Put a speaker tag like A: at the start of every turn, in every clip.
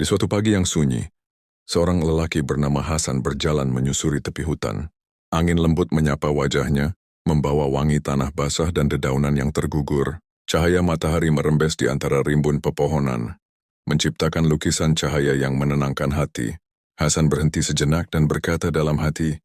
A: Di suatu pagi yang sunyi, seorang lelaki bernama Hasan berjalan menyusuri tepi hutan. Angin lembut menyapa wajahnya, membawa wangi tanah basah dan dedaunan yang tergugur. Cahaya matahari merembes di antara rimbun pepohonan, menciptakan lukisan cahaya yang menenangkan hati. Hasan berhenti sejenak dan berkata dalam hati,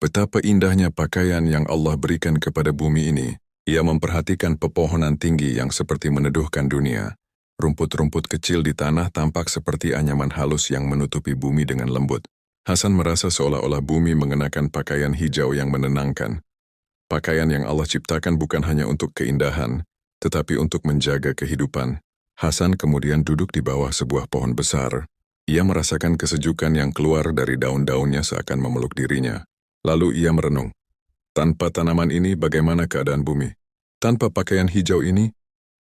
A: "Betapa indahnya pakaian yang Allah berikan kepada bumi ini." Ia memperhatikan pepohonan tinggi yang seperti meneduhkan dunia. Rumput-rumput kecil di tanah tampak seperti anyaman halus yang menutupi bumi dengan lembut. Hasan merasa seolah-olah bumi mengenakan pakaian hijau yang menenangkan. Pakaian yang Allah ciptakan bukan hanya untuk keindahan, tetapi untuk menjaga kehidupan. Hasan kemudian duduk di bawah sebuah pohon besar. Ia merasakan kesejukan yang keluar dari daun-daunnya seakan memeluk dirinya. Lalu ia merenung. Tanpa tanaman ini, bagaimana keadaan bumi? Tanpa pakaian hijau ini,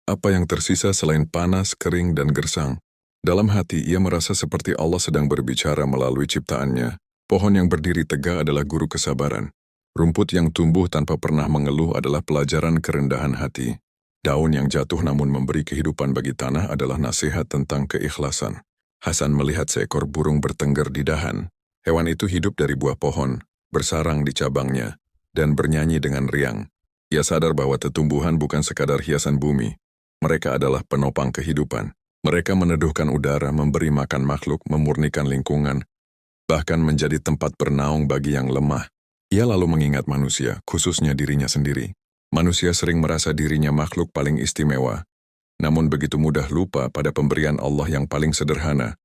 A: apa yang tersisa selain panas, kering, dan gersang? Dalam hati, ia merasa seperti Allah sedang berbicara melalui ciptaannya. Pohon yang berdiri tegak adalah guru kesabaran. Rumput yang tumbuh tanpa pernah mengeluh adalah pelajaran kerendahan hati. Daun yang jatuh namun memberi kehidupan bagi tanah adalah nasihat tentang keikhlasan. Hasan melihat seekor burung bertengger di dahan. Hewan itu hidup dari buah pohon, bersarang di cabangnya, dan bernyanyi dengan riang. Ia sadar bahwa tumbuhan bukan sekadar hiasan bumi. Mereka adalah penopang kehidupan. Mereka meneduhkan udara, memberi makan makhluk, memurnikan lingkungan, bahkan menjadi tempat bernaung bagi yang lemah. Ia lalu mengingat manusia, khususnya dirinya sendiri. Manusia sering merasa dirinya makhluk paling istimewa, namun begitu mudah lupa pada pemberian Allah yang paling sederhana.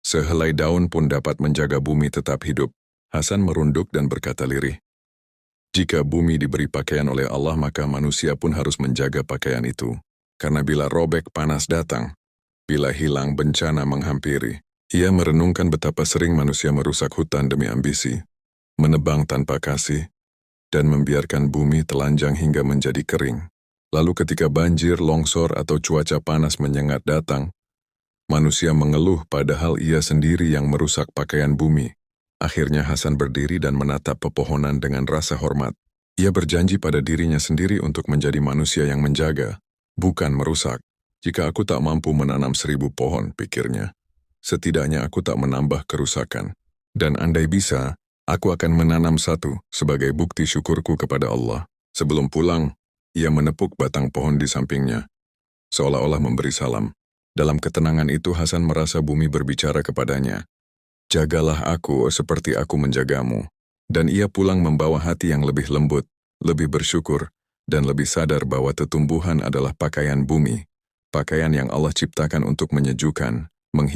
A: Sehelai daun pun dapat menjaga bumi tetap hidup. Hasan merunduk dan berkata lirih, "Jika bumi diberi pakaian oleh Allah, maka manusia pun harus menjaga pakaian itu. Karena bila robek, panas datang. Bila hilang, bencana menghampiri." Ia merenungkan betapa sering manusia merusak hutan demi ambisi, menebang tanpa kasih, dan membiarkan bumi telanjang hingga menjadi kering. Lalu ketika banjir, longsor, atau cuaca panas menyengat datang, manusia mengeluh padahal ia sendiri yang merusak pakaian bumi. Akhirnya Hasan berdiri dan menatap pepohonan dengan rasa hormat. Ia berjanji pada dirinya sendiri untuk menjadi manusia yang menjaga, bukan merusak. "Jika aku tak mampu menanam 1000 pohon," pikirnya, "setidaknya aku tak menambah kerusakan. Dan andai bisa, aku akan menanam satu sebagai bukti syukurku kepada Allah." Sebelum pulang, ia menepuk batang pohon di sampingnya, seolah-olah memberi salam. Dalam ketenangan itu Hasan merasa bumi berbicara kepadanya, "Jagalah aku seperti aku menjagamu." Dan ia pulang membawa hati yang lebih lembut, lebih bersyukur, dan lebih sadar bahwa tumbuhan adalah pakaian bumi. Pakaian yang Allah ciptakan untuk menyejukkan, menghidupkan,